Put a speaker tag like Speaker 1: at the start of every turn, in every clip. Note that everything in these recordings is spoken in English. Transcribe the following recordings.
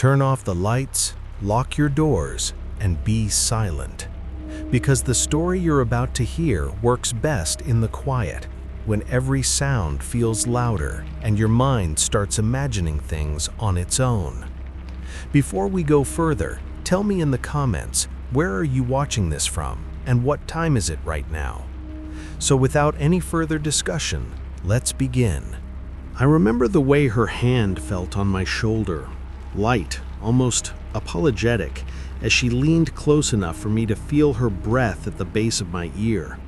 Speaker 1: Turn off the lights, lock your doors, and be silent. Because the story you're about to hear works best in the quiet, when every sound feels louder and your mind starts imagining things on its own. Before we go further, tell me in the comments, where are you watching this from and what time is it right now? So without any further discussion, let's begin. I remember the way her hand felt on my shoulder, light, almost apologetic, as she leaned close enough for me to feel her breath at the base of my ear.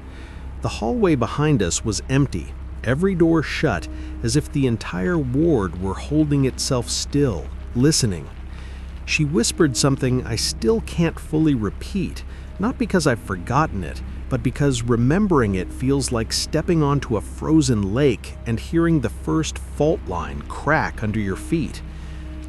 Speaker 1: The hallway behind us was empty, every door shut, as if the entire ward were holding itself still, listening. She whispered something I still can't fully repeat, not because I've forgotten it, but because remembering it feels like stepping onto a frozen lake and hearing the first fault line crack under your feet.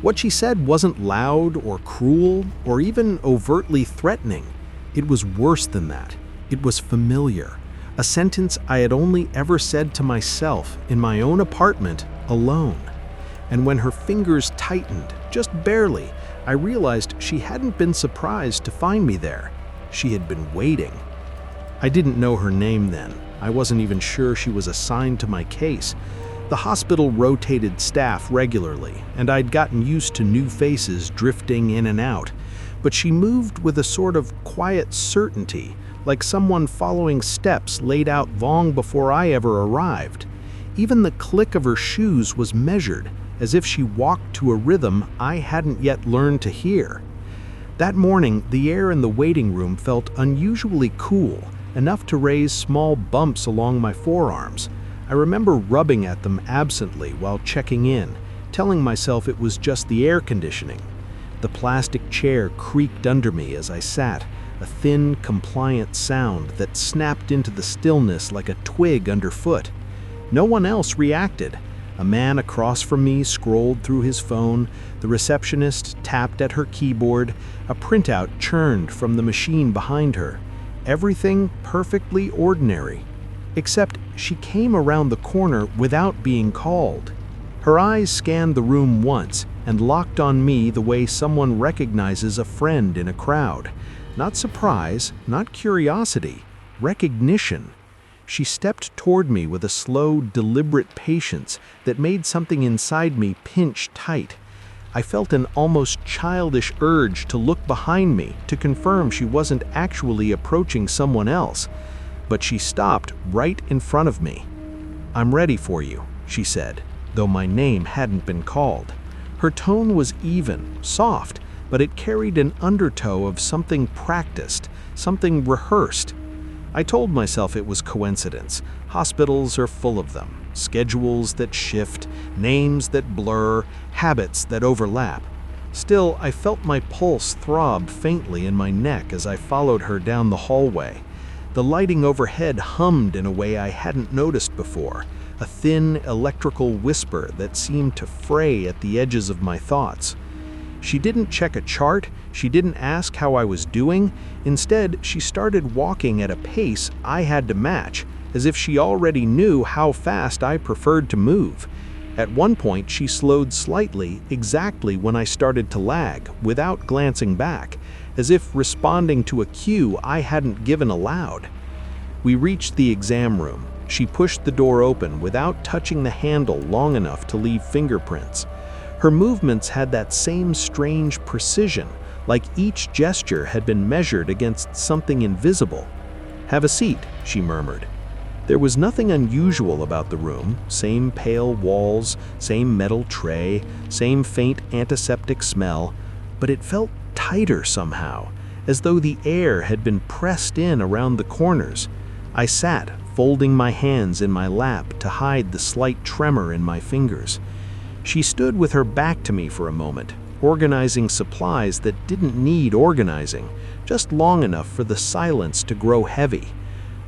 Speaker 1: What she said wasn't loud or cruel or even overtly threatening. It was worse than that. It was familiar. A sentence I had only ever said to myself in my own apartment, alone. And when her fingers tightened, just barely, I realized she hadn't been surprised to find me there. She had been waiting. I didn't know her name then. I wasn't even sure she was assigned to my case. The hospital rotated staff regularly, and I'd gotten used to new faces drifting in and out. But she moved with a sort of quiet certainty, like someone following steps laid out long before I ever arrived. Even the click of her shoes was measured, as if she walked to a rhythm I hadn't yet learned to hear. That morning, the air in the waiting room felt unusually cool, enough to raise small bumps along my forearms. I remember rubbing at them absently while checking in, telling myself it was just the air conditioning. The plastic chair creaked under me as I sat, a thin, compliant sound that snapped into the stillness like a twig underfoot. No one else reacted. A man across from me scrolled through his phone, the receptionist tapped at her keyboard, a printout churned from the machine behind her. Everything perfectly ordinary. Except she came around the corner without being called. Her eyes scanned the room once and locked on me the way someone recognizes a friend in a crowd. Not surprise, not curiosity, recognition. She stepped toward me with a slow, deliberate patience that made something inside me pinch tight. I felt an almost childish urge to look behind me to confirm she wasn't actually approaching someone else. But she stopped right in front of me. "I'm ready for you," she said, though my name hadn't been called. Her tone was even, soft, but it carried an undertow of something practiced, something rehearsed. I told myself it was coincidence. Hospitals are full of them. Schedules that shift, names that blur, habits that overlap. Still, I felt my pulse throb faintly in my neck as I followed her down the hallway. The lighting overhead hummed in a way I hadn't noticed before, a thin electrical whisper that seemed to fray at the edges of my thoughts. She didn't check a chart, she didn't ask how I was doing. Instead, she started walking at a pace I had to match, as if she already knew how fast I preferred to move. At one point, she slowed slightly, exactly when I started to lag, without glancing back, as if responding to a cue I hadn't given aloud. We reached the exam room. She pushed the door open without touching the handle long enough to leave fingerprints. Her movements had that same strange precision, like each gesture had been measured against something invisible. "Have a seat," she murmured. There was nothing unusual about the room, same pale walls, same metal tray, same faint antiseptic smell, but it felt tighter somehow, as though the air had been pressed in around the corners. I sat, folding my hands in my lap to hide the slight tremor in my fingers. She stood with her back to me for a moment, organizing supplies that didn't need organizing, just long enough for the silence to grow heavy.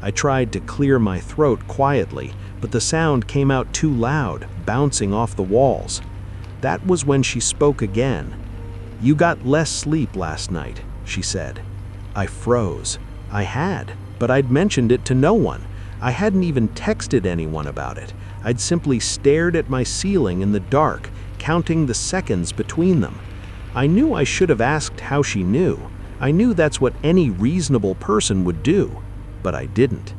Speaker 1: I tried to clear my throat quietly, but the sound came out too loud, bouncing off the walls. That was when she spoke again. "You got less sleep last night," she said. I froze. I had, but I'd mentioned it to no one. I hadn't even texted anyone about it. I'd simply stared at my ceiling in the dark, counting the seconds between them. I knew I should have asked how she knew. I knew that's what any reasonable person would do, but I didn't.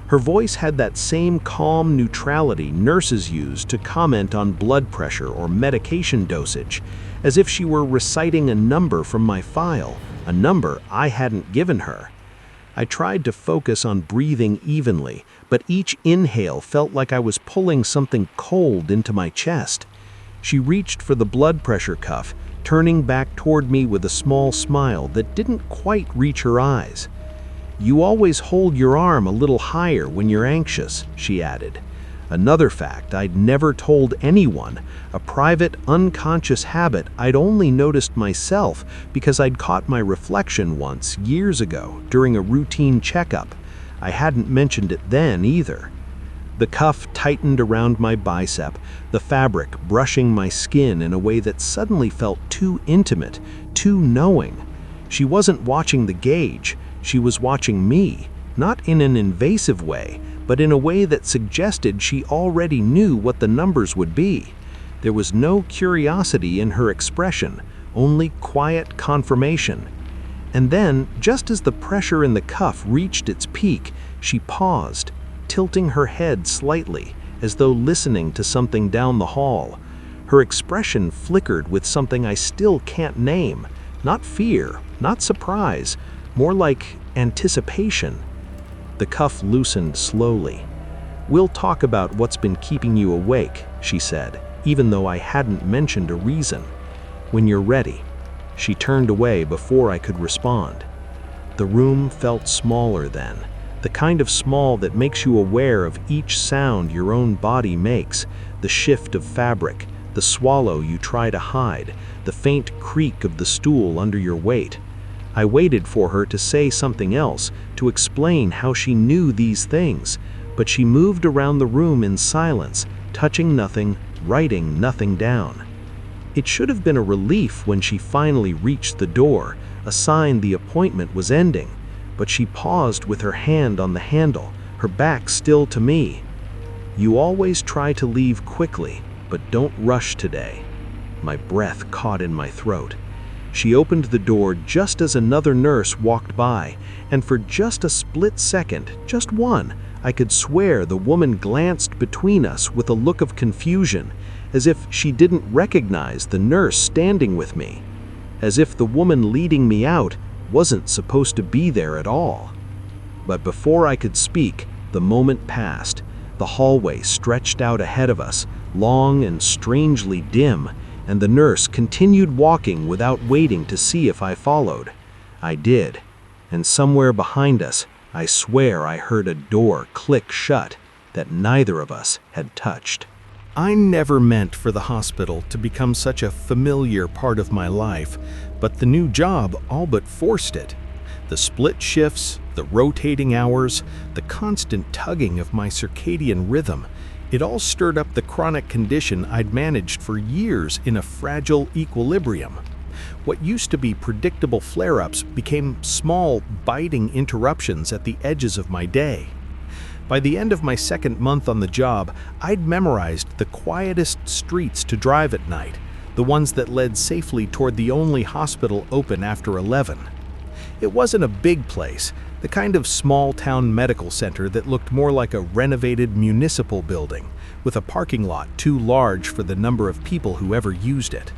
Speaker 1: Her voice had that same calm neutrality nurses use to comment on blood pressure or medication dosage, as if she were reciting a number from my file, a number I hadn't given her. I tried to focus on breathing evenly, but each inhale felt like I was pulling something cold into my chest. She reached for the blood pressure cuff, turning back toward me with a small smile that didn't quite reach her eyes. "You always hold your arm a little higher when you're anxious," she added. Another fact I'd never told anyone, a private, unconscious habit I'd only noticed myself because I'd caught my reflection once, years ago, during a routine checkup. I hadn't mentioned it then either. The cuff tightened around my bicep, the fabric brushing my skin in a way that suddenly felt too intimate, too knowing. She wasn't watching the gauge, she was watching me, not in an invasive way, but in a way that suggested she already knew what the numbers would be. There was no curiosity in her expression, only quiet confirmation. And then, just as the pressure in the cuff reached its peak, she paused, tilting her head slightly, as though listening to something down the hall. Her expression flickered with something I still can't name. Not fear, not surprise, more like anticipation. The cuff loosened slowly. "We'll talk about what's been keeping you awake," she said, even though I hadn't mentioned a reason. "When you're ready." She turned away before I could respond. The room felt smaller then, the kind of small that makes you aware of each sound your own body makes, the shift of fabric, the swallow you try to hide, the faint creak of the stool under your weight. I waited for her to say something else, to explain how she knew these things, but she moved around the room in silence, touching nothing, writing nothing down. It should have been a relief when she finally reached the door, a sign the appointment was ending, but she paused with her hand on the handle, her back still to me. "You always try to leave quickly, but don't rush today." My breath caught in my throat. She opened the door just as another nurse walked by, and for just a split second, just one, I could swear the woman glanced between us with a look of confusion, as if she didn't recognize the nurse standing with me, as if the woman leading me out wasn't supposed to be there at all. But before I could speak, the moment passed. The hallway stretched out ahead of us, long and strangely dim, and the nurse continued walking without waiting to see if I followed. I did, and somewhere behind us, I swear I heard a door click shut that neither of us had touched. I never meant for the hospital to become such a familiar part of my life, but the new job all but forced it. The split shifts, the rotating hours, the constant tugging of my circadian rhythm, it all stirred up the chronic condition I'd managed for years in a fragile equilibrium. What used to be predictable flare-ups became small, biting interruptions at the edges of my day. By the end of my second month on the job, I'd memorized the quietest streets to drive at night, the ones that led safely toward the only hospital open after 11. It wasn't a big place, the kind of small-town medical center that looked more like a renovated municipal building, with a parking lot too large for the number of people who ever used it.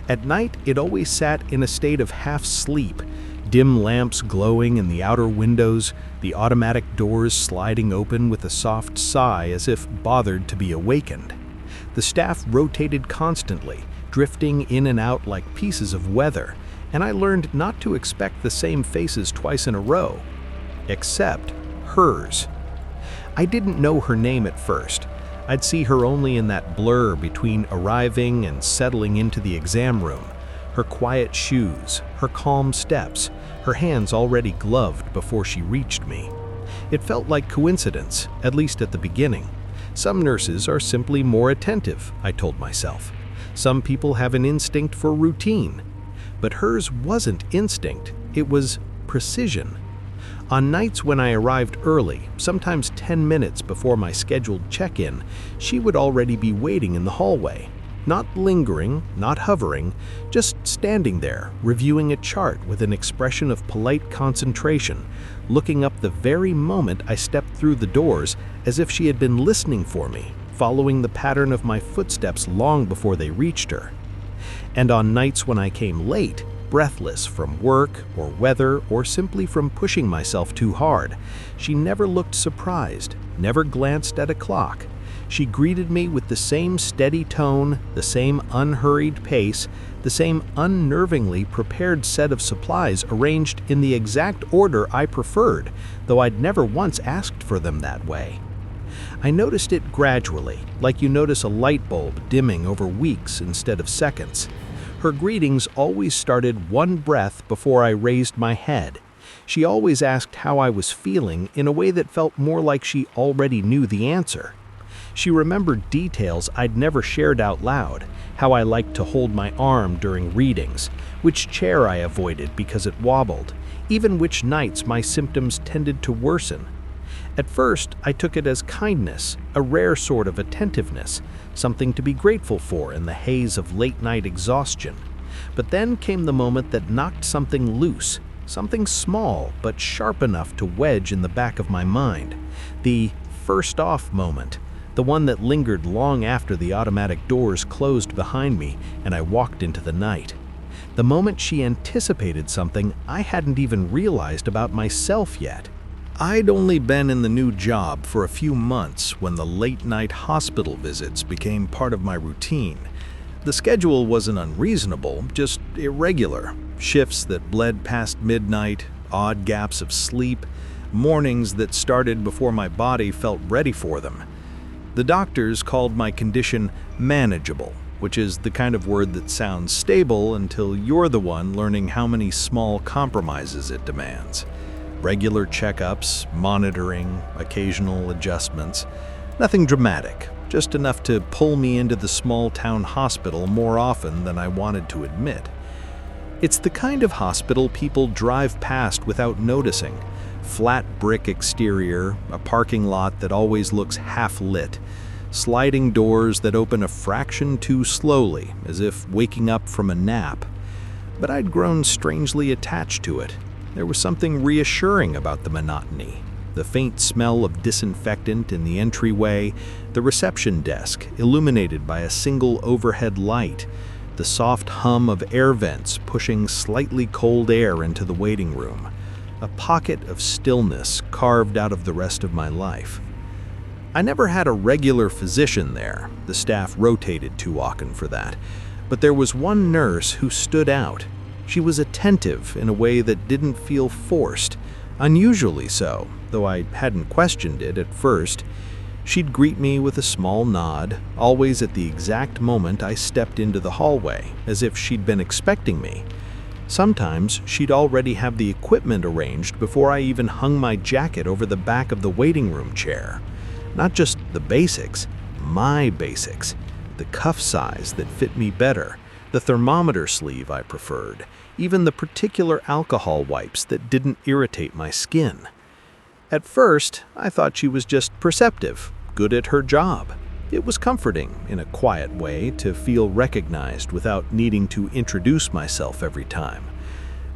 Speaker 1: At night, it always sat in a state of half-sleep, dim lamps glowing in the outer windows, the automatic doors sliding open with a soft sigh as if bothered to be awakened. The staff rotated constantly, drifting in and out like pieces of weather, and I learned not to expect the same faces twice in a row, except hers. I didn't know her name at first. I'd see her only in that blur between arriving and settling into the exam room. Her quiet shoes, her calm steps, her hands already gloved before she reached me. It felt like coincidence, at least at the beginning. Some nurses are simply more attentive, I told myself. Some people have an instinct for routine. But hers wasn't instinct, it was precision. On nights when I arrived early, sometimes 10 minutes before my scheduled check-in, she would already be waiting in the hallway. Not lingering, not hovering, just standing there, reviewing a chart with an expression of polite concentration, looking up the very moment I stepped through the doors as if she had been listening for me, following the pattern of my footsteps long before they reached her. And on nights when I came late, breathless from work or weather or simply from pushing myself too hard, she never looked surprised, never glanced at a clock. She greeted me with the same steady tone, the same unhurried pace, the same unnervingly prepared set of supplies arranged in the exact order I preferred, though I'd never once asked for them that way. I noticed it gradually, like you notice a light bulb dimming over weeks instead of seconds. Her greetings always started one breath before I raised my head. She always asked how I was feeling in a way that felt more like she already knew the answer. She remembered details I'd never shared out loud, how I liked to hold my arm during readings, which chair I avoided because it wobbled, even which nights my symptoms tended to worsen. At first, I took it as kindness, a rare sort of attentiveness, something to be grateful for in the haze of late-night exhaustion. But then came the moment that knocked something loose, something small but sharp enough to wedge in the back of my mind. The first off moment, the one that lingered long after the automatic doors closed behind me and I walked into the night. The moment she anticipated something I hadn't even realized about myself yet. I'd only been in the new job for a few months when the late-night hospital visits became part of my routine. The schedule wasn't unreasonable, just irregular. Shifts that bled past midnight, odd gaps of sleep, mornings that started before my body felt ready for them. The doctors called my condition manageable, which is the kind of word that sounds stable until you're the one learning how many small compromises it demands. Regular checkups, monitoring, occasional adjustments. Nothing dramatic, just enough to pull me into the small-town hospital more often than I wanted to admit. It's the kind of hospital people drive past without noticing. Flat brick exterior, a parking lot that always looks half-lit, sliding doors that open a fraction too slowly, as if waking up from a nap. But I'd grown strangely attached to it. There was something reassuring about the monotony. The faint smell of disinfectant in the entryway, the reception desk illuminated by a single overhead light, the soft hum of air vents pushing slightly cold air into the waiting room. A pocket of stillness carved out of the rest of my life. I never had a regular physician there. The staff rotated too often for that. But there was one nurse who stood out. She was attentive in a way that didn't feel forced, unusually so, though I hadn't questioned it at first. She'd greet me with a small nod, always at the exact moment I stepped into the hallway, as if she'd been expecting me. Sometimes she'd already have the equipment arranged before I even hung my jacket over the back of the waiting room chair. Not just the basics, my basics. The cuff size that fit me better, the thermometer sleeve I preferred, even the particular alcohol wipes that didn't irritate my skin. At first, I thought she was just perceptive, good at her job. It was comforting, in a quiet way, to feel recognized without needing to introduce myself every time.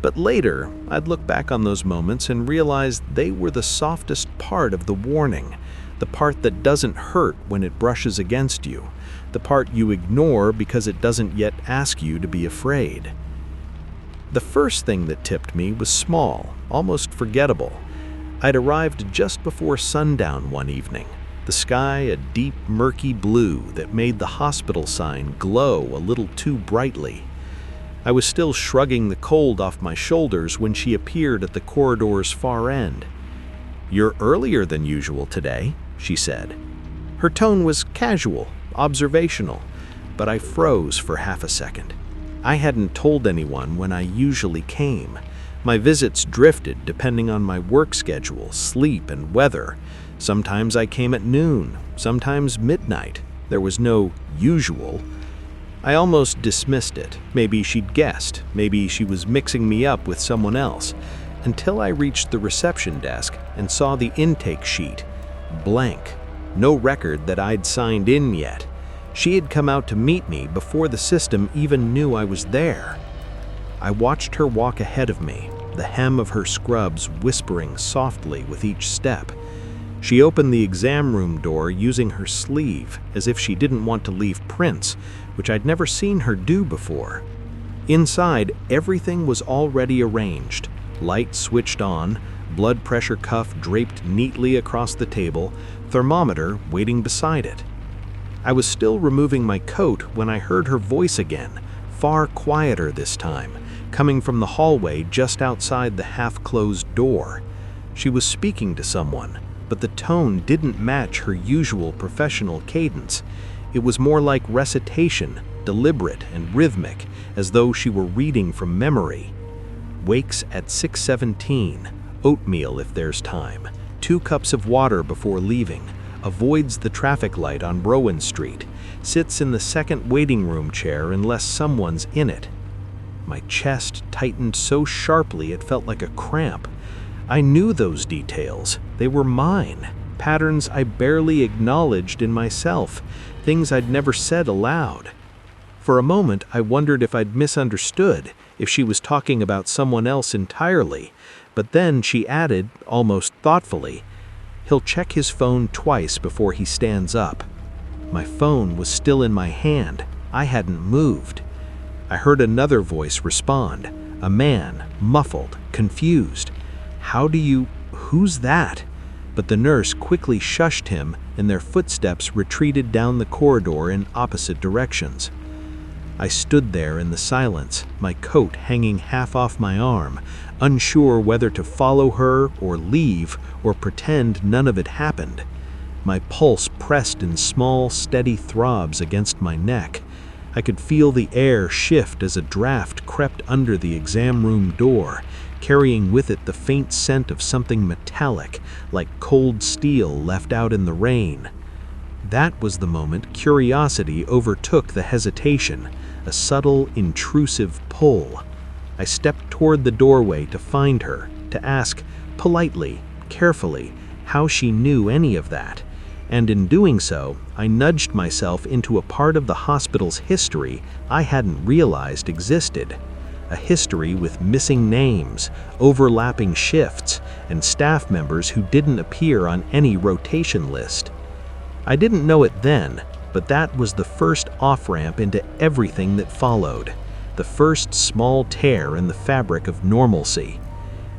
Speaker 1: But later, I'd look back on those moments and realize they were the softest part of the warning, the part that doesn't hurt when it brushes against you, the part you ignore because it doesn't yet ask you to be afraid. The first thing that tipped me was small, almost forgettable. I'd arrived just before sundown one evening. The sky a deep, murky blue that made the hospital sign glow a little too brightly. I was still shrugging the cold off my shoulders when she appeared at the corridor's far end. "You're earlier than usual today," she said. Her tone was casual, observational, but I froze for half a second. I hadn't told anyone when I usually came. My visits drifted depending on my work schedule, sleep, and weather. Sometimes I came at noon, sometimes midnight. There was no usual. I almost dismissed it. Maybe she'd guessed. Maybe she was mixing me up with someone else. Until I reached the reception desk and saw the intake sheet. Blank. No record that I'd signed in yet. She had come out to meet me before the system even knew I was there. I watched her walk ahead of me, the hem of her scrubs whispering softly with each step. She opened the exam room door using her sleeve, as if she didn't want to leave prints, which I'd never seen her do before. Inside, everything was already arranged. Light switched on, blood pressure cuff draped neatly across the table, thermometer waiting beside it. I was still removing my coat when I heard her voice again, far quieter this time, coming from the hallway just outside the half-closed door. She was speaking to someone, but the tone didn't match her usual professional cadence. It was more like recitation, deliberate and rhythmic, as though she were reading from memory. Wakes at 6:17, oatmeal if there's time, 2 cups of water before leaving, avoids the traffic light on Browen Street, sits in the second waiting room chair unless someone's in it. My chest tightened so sharply it felt like a cramp. I knew those details. They were mine, patterns I barely acknowledged in myself, things I'd never said aloud. For a moment, I wondered if I'd misunderstood, if she was talking about someone else entirely, but then she added, almost thoughtfully, "He'll check his phone twice before he stands up." My phone was still in my hand. I hadn't moved. I heard another voice respond, a man, muffled, confused. Who's that?" But the nurse quickly shushed him, and their footsteps retreated down the corridor in opposite directions. I stood there in the silence, my coat hanging half off my arm, unsure whether to follow her or leave or pretend none of it happened. My pulse pressed in small, steady throbs against my neck. I could feel the air shift as a draft crept under the exam room door, carrying with it the faint scent of something metallic, like cold steel left out in the rain. That was the moment curiosity overtook the hesitation, a subtle, intrusive pull. I stepped toward the doorway to find her, to ask, politely, carefully, how she knew any of that. And in doing so, I nudged myself into a part of the hospital's history I hadn't realized existed. A history with missing names, overlapping shifts, and staff members who didn't appear on any rotation list. I didn't know it then, but that was the first off-ramp into everything that followed, the first small tear in the fabric of normalcy.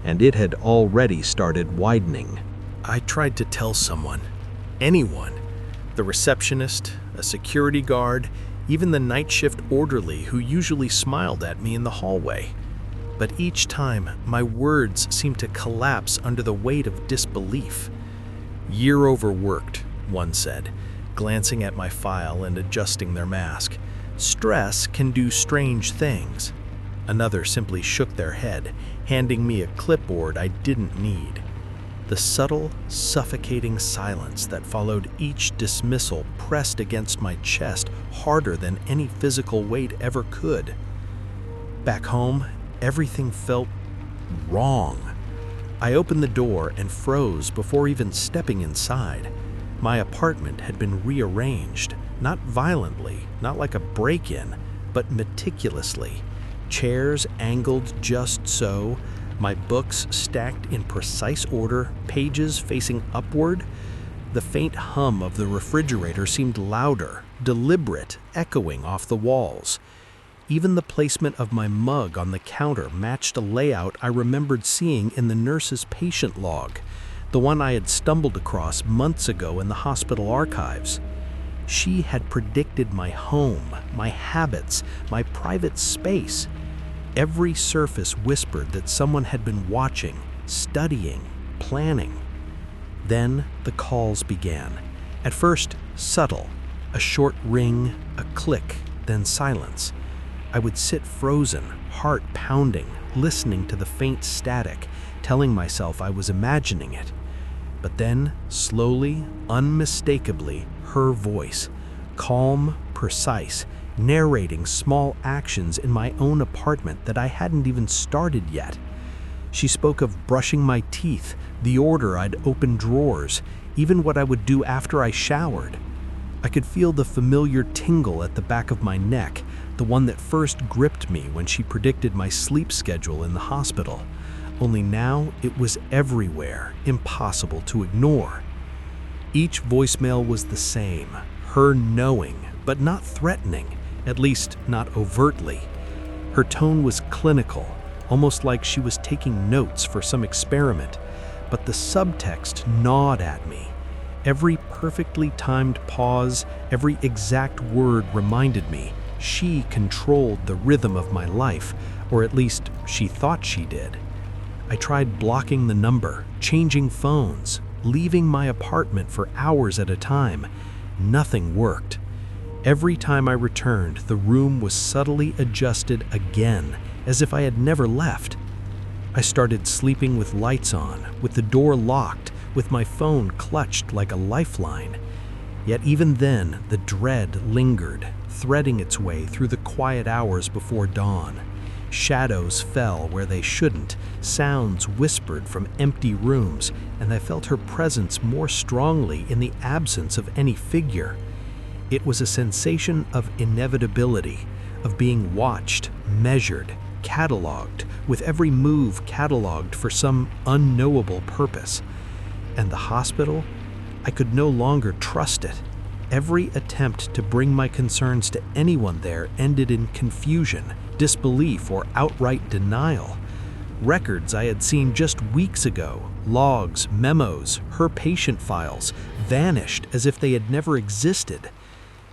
Speaker 1: And it had already started widening. I tried to tell someone, anyone, the receptionist, a security guard, even the night shift orderly who usually smiled at me in the hallway. But each time, my words seemed to collapse under the weight of disbelief. "Year overworked," one said, glancing at my file and adjusting their mask. "Stress can do strange things." Another simply shook their head, handing me a clipboard I didn't need. The subtle, suffocating silence that followed each dismissal pressed against my chest harder than any physical weight ever could. Back home, everything felt wrong. I opened the door and froze before even stepping inside. My apartment had been rearranged, not violently, not like a break-in, but meticulously. Chairs angled just so, my books stacked in precise order, pages facing upward. The faint hum of the refrigerator seemed louder, deliberate, echoing off the walls. Even the placement of my mug on the counter matched a layout I remembered seeing in the nurse's patient log, the one I had stumbled across months ago in the hospital archives. She had predicted my home, my habits, my private space. Every surface whispered that someone had been watching, studying, planning. Then the calls began. At first, subtle, a short ring, a click, then silence. I would sit frozen, heart pounding, listening to the faint static, telling myself I was imagining it. But then, slowly, unmistakably, her voice, calm, precise, narrating small actions in my own apartment that I hadn't even started yet. She spoke of brushing my teeth, the order I'd open drawers, even what I would do after I showered. I could feel the familiar tingle at the back of my neck, the one that first gripped me when she predicted my sleep schedule in the hospital. Only now it was everywhere, impossible to ignore. Each voicemail was the same, her knowing, but not threatening, at least not overtly. Her tone was clinical, almost like she was taking notes for some experiment, but the subtext gnawed at me. Every perfectly timed pause, every exact word reminded me she controlled the rhythm of my life, or at least she thought she did. I tried blocking the number, changing phones, leaving my apartment for hours at a time. Nothing worked. Every time I returned, the room was subtly adjusted again, as if I had never left. I started sleeping with lights on, with the door locked, with my phone clutched like a lifeline. Yet even then, the dread lingered, threading its way through the quiet hours before dawn. Shadows fell where they shouldn't, sounds whispered from empty rooms, and I felt her presence more strongly in the absence of any figure. It was a sensation of inevitability, of being watched, measured, cataloged, with every move cataloged for some unknowable purpose. And the hospital? I could no longer trust it. Every attempt to bring my concerns to anyone there ended in confusion, disbelief, or outright denial. Records I had seen just weeks ago, logs, memos, her patient files, vanished as if they had never existed.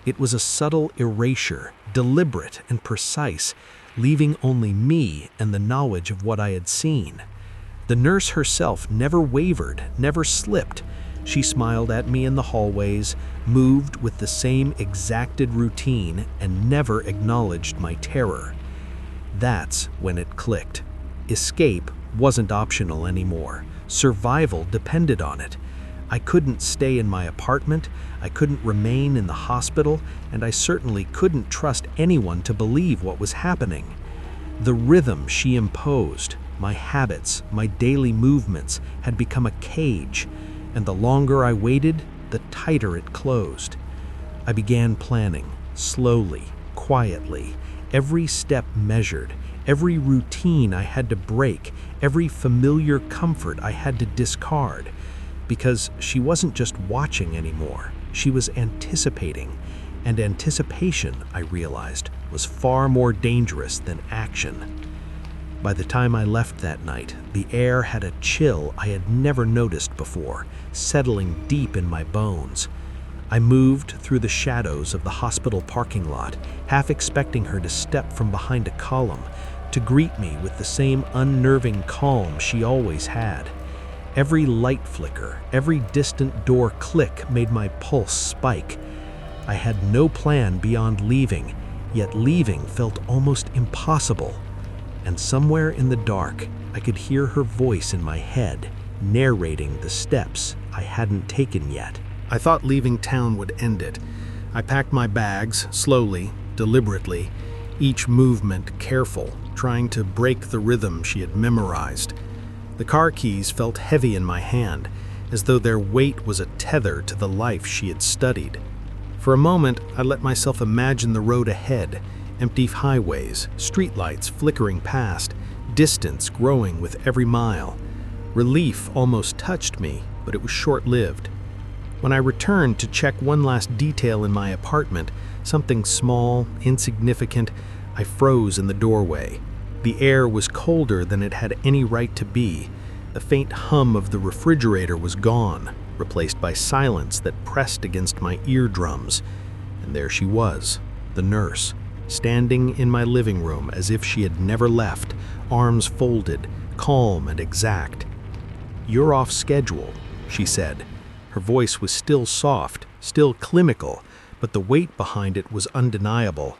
Speaker 1: It was a subtle erasure, deliberate and precise, leaving only me and the knowledge of what I had seen. The nurse herself never wavered, never slipped. She smiled at me in the hallways, moved with the same exacted routine, and never acknowledged my terror. That's when it clicked. Escape wasn't optional anymore. Survival depended on it. I couldn't stay in my apartment, I couldn't remain in the hospital, and I certainly couldn't trust anyone to believe what was happening. The rhythm she imposed, my habits, my daily movements, had become a cage, and the longer I waited, the tighter it closed. I began planning, slowly, quietly, every step measured, every routine I had to break, every familiar comfort I had to discard. Because she wasn't just watching anymore, she was anticipating. And anticipation, I realized, was far more dangerous than action. By the time I left that night, the air had a chill I had never noticed before, settling deep in my bones. I moved through the shadows of the hospital parking lot, half expecting her to step from behind a column, to greet me with the same unnerving calm she always had. Every light flicker, every distant door click made my pulse spike. I had no plan beyond leaving, yet leaving felt almost impossible. And somewhere in the dark, I could hear her voice in my head, narrating the steps I hadn't taken yet. I thought leaving town would end it. I packed my bags, slowly, deliberately, each movement careful, trying to break the rhythm she had memorized. The car keys felt heavy in my hand, as though their weight was a tether to the life she had studied. For a moment, I let myself imagine the road ahead, empty highways, streetlights flickering past, distance growing with every mile. Relief almost touched me, but it was short-lived. When I returned to check one last detail in my apartment, something small, insignificant, I froze in the doorway. The air was colder than it had any right to be. The faint hum of the refrigerator was gone, replaced by silence that pressed against my eardrums. And there she was, the nurse, standing in my living room as if she had never left, arms folded, calm and exact. "You're off schedule," she said. Her voice was still soft, still clinical, but the weight behind it was undeniable.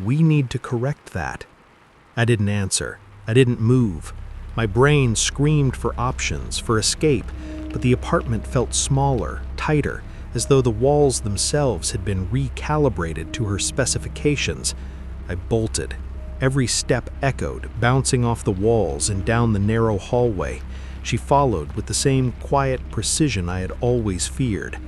Speaker 1: "We need to correct that." I didn't answer. I didn't move. My brain screamed for options, for escape, but the apartment felt smaller, tighter, as though the walls themselves had been recalibrated to her specifications. I bolted. Every step echoed, bouncing off the walls and down the narrow hallway. She followed with the same quiet precision I had always feared.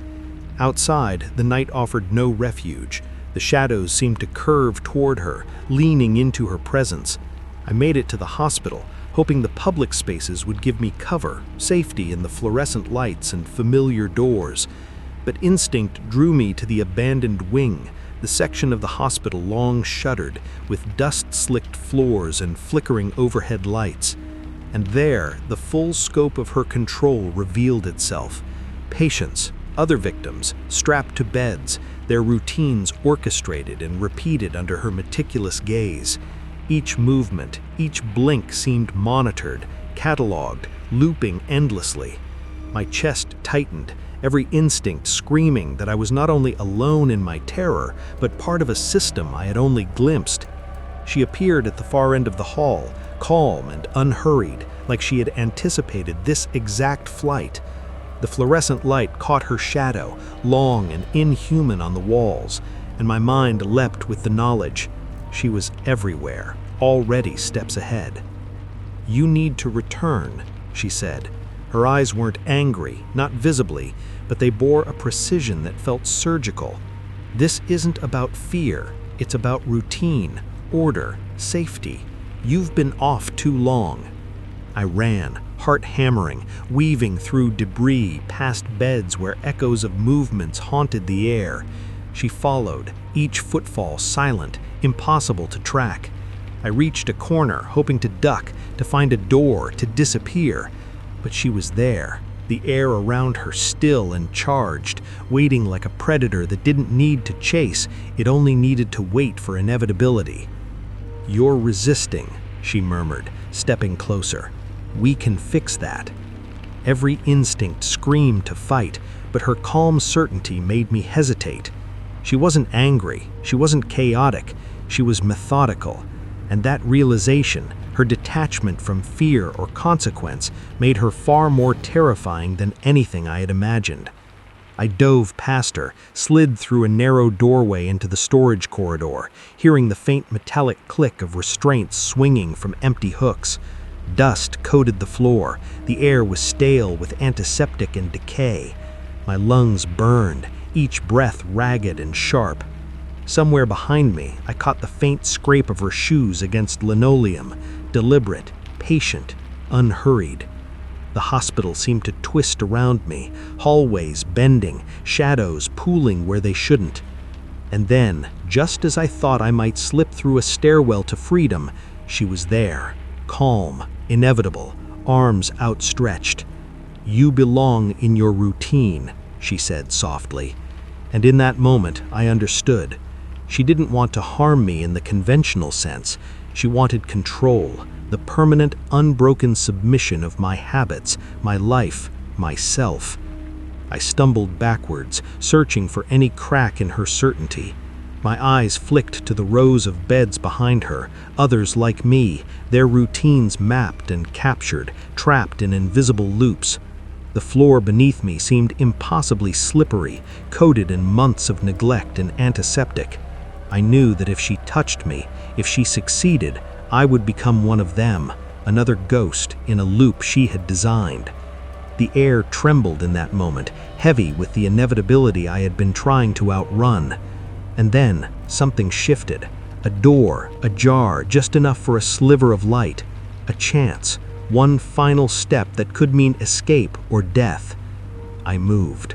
Speaker 1: Outside, the night offered no refuge. The shadows seemed to curve toward her, leaning into her presence. I made it to the hospital, hoping the public spaces would give me cover, safety in the fluorescent lights and familiar doors. But instinct drew me to the abandoned wing, the section of the hospital long shuttered, with dust-slicked floors and flickering overhead lights. And there, the full scope of her control revealed itself. Patients, other victims, strapped to beds, their routines orchestrated and repeated under her meticulous gaze. Each movement, each blink seemed monitored, catalogued, looping endlessly. My chest tightened, every instinct screaming that I was not only alone in my terror, but part of a system I had only glimpsed. She appeared at the far end of the hall, calm and unhurried, like she had anticipated this exact flight. The fluorescent light caught her shadow, long and inhuman on the walls, and my mind leapt with the knowledge. She was everywhere, already steps ahead. "You need to return," she said. Her eyes weren't angry, not visibly, but they bore a precision that felt surgical. "This isn't about fear, it's about routine, order, safety. You've been off too long." I ran, heart hammering, weaving through debris, past beds where echoes of movements haunted the air. She followed, each footfall silent, impossible to track. I reached a corner, hoping to duck, to find a door, to disappear. But she was there, the air around her still and charged, waiting like a predator that didn't need to chase, it only needed to wait for inevitability. "You're resisting," she murmured, stepping closer. "We can fix that." Every instinct screamed to fight, but her calm certainty made me hesitate. She wasn't angry, she wasn't chaotic, she was methodical. And that realization, her detachment from fear or consequence, made her far more terrifying than anything I had imagined. I dove past her, slid through a narrow doorway into the storage corridor, hearing the faint metallic click of restraints swinging from empty hooks. Dust coated the floor, the air was stale with antiseptic and decay. My lungs burned, each breath ragged and sharp. Somewhere behind me, I caught the faint scrape of her shoes against linoleum, deliberate, patient, unhurried. The hospital seemed to twist around me, hallways bending, shadows pooling where they shouldn't. And then, just as I thought I might slip through a stairwell to freedom, she was there, calm, inevitable, arms outstretched. "You belong in your routine," she said softly. And in that moment, I understood. She didn't want to harm me in the conventional sense. She wanted control, the permanent, unbroken submission of my habits, my life, myself. I stumbled backwards, searching for any crack in her certainty. My eyes flicked to the rows of beds behind her, others like me, their routines mapped and captured, trapped in invisible loops. The floor beneath me seemed impossibly slippery, coated in months of neglect and antiseptic. I knew that if she touched me, if she succeeded, I would become one of them, another ghost in a loop she had designed. The air trembled in that moment, heavy with the inevitability I had been trying to outrun. And then, something shifted. A door, ajar, just enough for a sliver of light. A chance, one final step that could mean escape or death. I moved.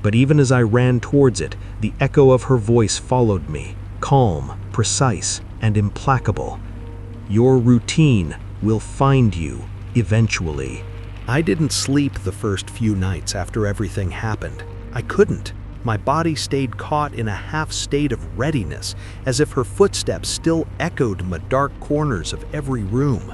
Speaker 1: But even as I ran towards it, the echo of her voice followed me, calm, precise, and implacable. "Your routine will find you, eventually." I didn't sleep the first few nights after everything happened. I couldn't. My body stayed caught in a half state of readiness, as if her footsteps still echoed in the dark corners of every room.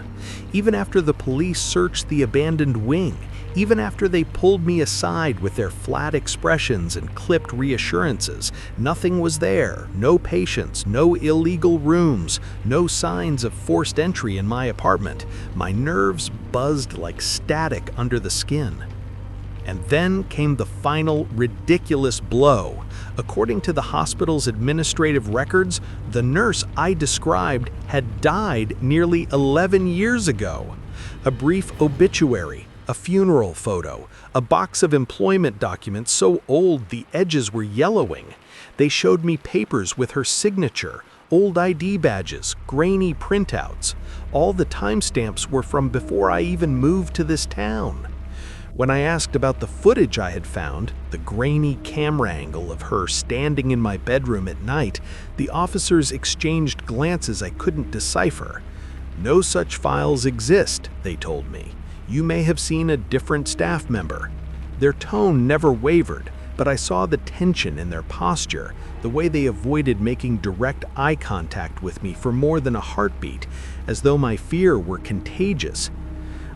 Speaker 1: Even after the police searched the abandoned wing, even after they pulled me aside with their flat expressions and clipped reassurances, nothing was there. No patients, no illegal rooms, no signs of forced entry in my apartment. My nerves buzzed like static under the skin. And then came the final ridiculous blow. According to the hospital's administrative records, the nurse I described had died nearly 11 years ago. A brief obituary, a funeral photo, a box of employment documents so old the edges were yellowing. They showed me papers with her signature, old ID badges, grainy printouts. All the timestamps were from before I even moved to this town. When I asked about the footage I had found, the grainy camera angle of her standing in my bedroom at night, the officers exchanged glances I couldn't decipher. "No such files exist," they told me. "You may have seen a different staff member." Their tone never wavered, but I saw the tension in their posture, the way they avoided making direct eye contact with me for more than a heartbeat, as though my fear were contagious.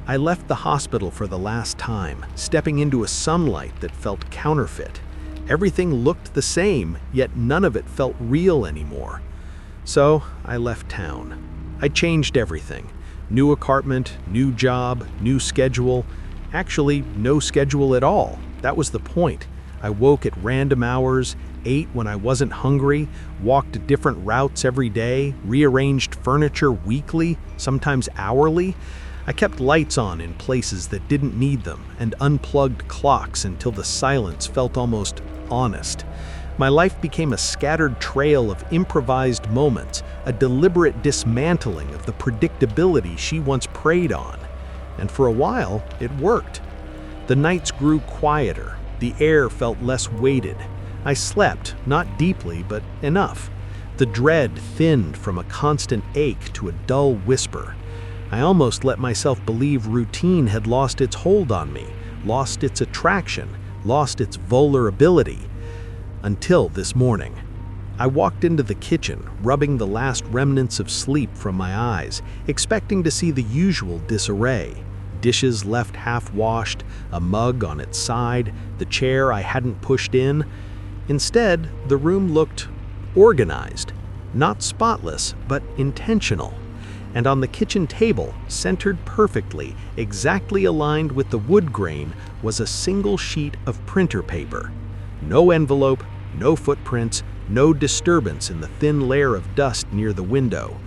Speaker 1: I left the hospital for the last time, stepping into a sunlight that felt counterfeit. Everything looked the same, yet none of it felt real anymore. So I left town. I changed everything. New apartment, new job, new schedule. Actually, no schedule at all. That was the point. I woke at random hours, ate when I wasn't hungry, walked different routes every day, rearranged furniture weekly, sometimes hourly. I kept lights on in places that didn't need them and unplugged clocks until the silence felt almost honest. My life became a scattered trail of improvised moments, a deliberate dismantling of the predictability she once preyed on. And for a while, it worked. The nights grew quieter. The air felt less weighted. I slept, not deeply, but enough. The dread thinned from a constant ache to a dull whisper. I almost let myself believe routine had lost its hold on me, lost its attraction, lost its vulnerability. Until this morning. I walked into the kitchen, rubbing the last remnants of sleep from my eyes, expecting to see the usual disarray. Dishes left half-washed, a mug on its side, the chair I hadn't pushed in. Instead, the room looked organized, not spotless, but intentional. And on the kitchen table, centered perfectly, exactly aligned with the wood grain, was a single sheet of printer paper. No envelope, no footprints, no disturbance in the thin layer of dust near the window.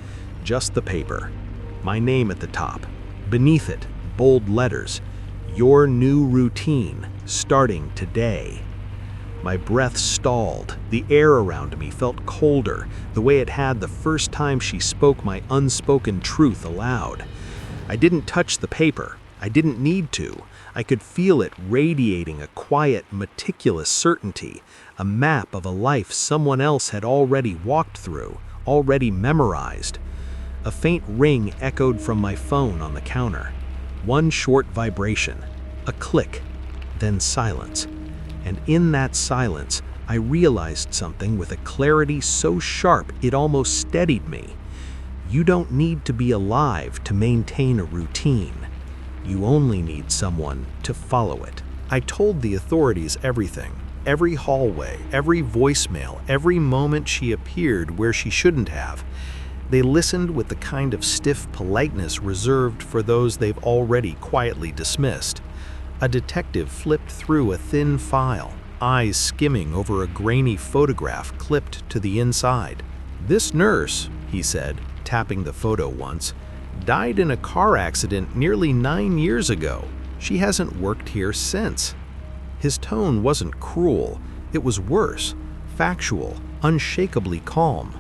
Speaker 1: Just the paper. My name at the top. Beneath it, bold letters. Your new routine, starting today. My breath stalled. The air around me felt colder, the way it had the first time she spoke my unspoken truth aloud. I didn't touch the paper. I didn't need to. I could feel it radiating a quiet, meticulous certainty, a map of a life someone else had already walked through, already memorized. A faint ring echoed from my phone on the counter. One short vibration, a click, then silence. And in that silence, I realized something with a clarity so sharp it almost steadied me. You don't need to be alive to maintain a routine. You only need someone to follow it. I told the authorities everything. Every hallway, every voicemail, every moment she appeared where she shouldn't have. They listened with the kind of stiff politeness reserved for those they've already quietly dismissed. A detective flipped through a thin file, eyes skimming over a grainy photograph clipped to the inside. "This nurse," he said, tapping the photo once, "died in a car accident nearly 9 years ago. She hasn't worked here since." His tone wasn't cruel. It was worse, factual, unshakably calm.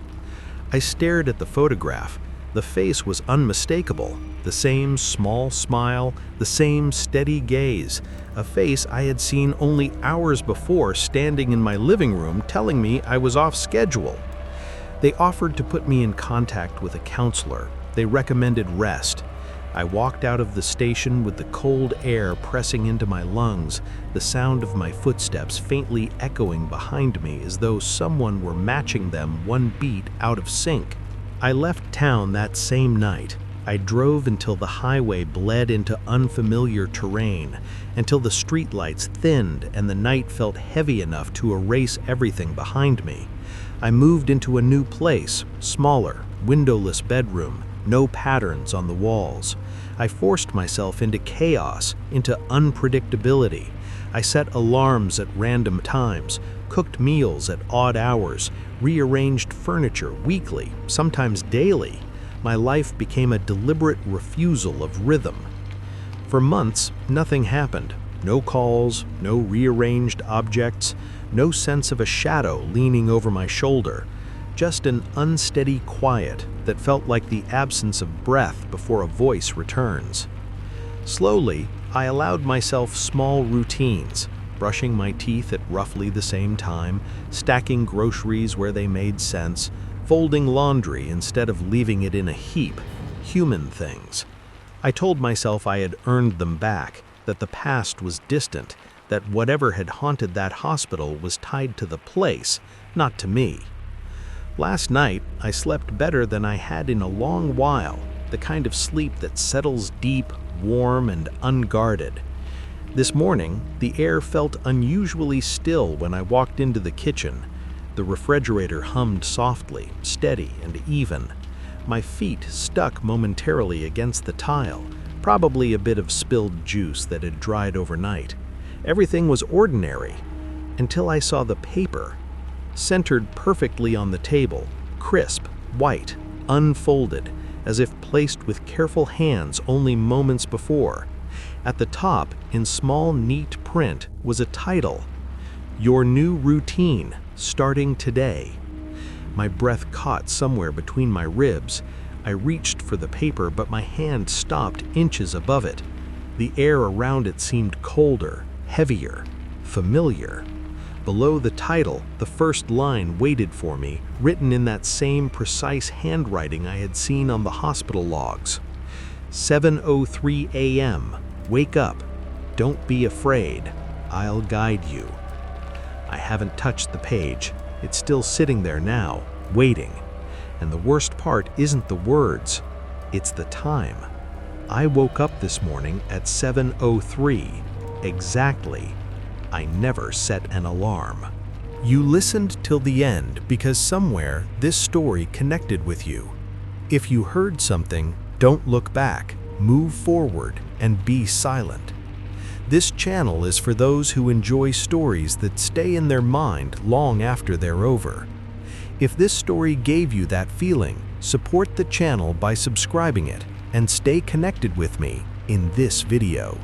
Speaker 1: I stared at the photograph. The face was unmistakable. The same small smile, the same steady gaze, a face I had seen only hours before standing in my living room telling me I was off schedule. They offered to put me in contact with a counselor. They recommended rest. I walked out of the station with the cold air pressing into my lungs, the sound of my footsteps faintly echoing behind me as though someone were matching them one beat out of sync. I left town that same night. I drove until the highway bled into unfamiliar terrain, until the streetlights thinned and the night felt heavy enough to erase everything behind me. I moved into a new place, smaller, windowless bedroom, no patterns on the walls. I forced myself into chaos, into unpredictability. I set alarms at random times, cooked meals at odd hours, rearranged furniture weekly, sometimes daily. My life became a deliberate refusal of rhythm. For months, nothing happened. No calls, no rearranged objects, no sense of a shadow leaning over my shoulder. Just an unsteady quiet that felt like the absence of breath before a voice returns. Slowly, I allowed myself small routines, brushing my teeth at roughly the same time, stacking groceries where they made sense, folding laundry instead of leaving it in a heap, human things. I told myself I had earned them back, that the past was distant, that whatever had haunted that hospital was tied to the place, not to me. Last night, I slept better than I had in a long while, the kind of sleep that settles deep, warm, and unguarded. This morning, the air felt unusually still when I walked into the kitchen. The refrigerator hummed softly, steady, and even. My feet stuck momentarily against the tile, probably a bit of spilled juice that had dried overnight. Everything was ordinary, until I saw the paper, centered perfectly on the table, crisp, white, unfolded, as if placed with careful hands only moments before. At the top, in small, neat print, was a title, "Your New Routine, Starting Today." My breath caught somewhere between my ribs. I reached for the paper, but my hand stopped inches above it. The air around it seemed colder, heavier, familiar. Below the title, the first line waited for me, written in that same precise handwriting I had seen on the hospital logs. 7:03 a.m. Wake up. Don't be afraid. I'll guide you. I haven't touched the page. It's still sitting there now, waiting. And the worst part isn't the words, it's the time. I woke up this morning at 7:03, exactly. I never set an alarm. You listened till the end because somewhere this story connected with you. If you heard something, don't look back, move forward, and be silent. This channel is for those who enjoy stories that stay in their mind long after they're over. If this story gave you that feeling, support the channel by subscribing it and stay connected with me in this video.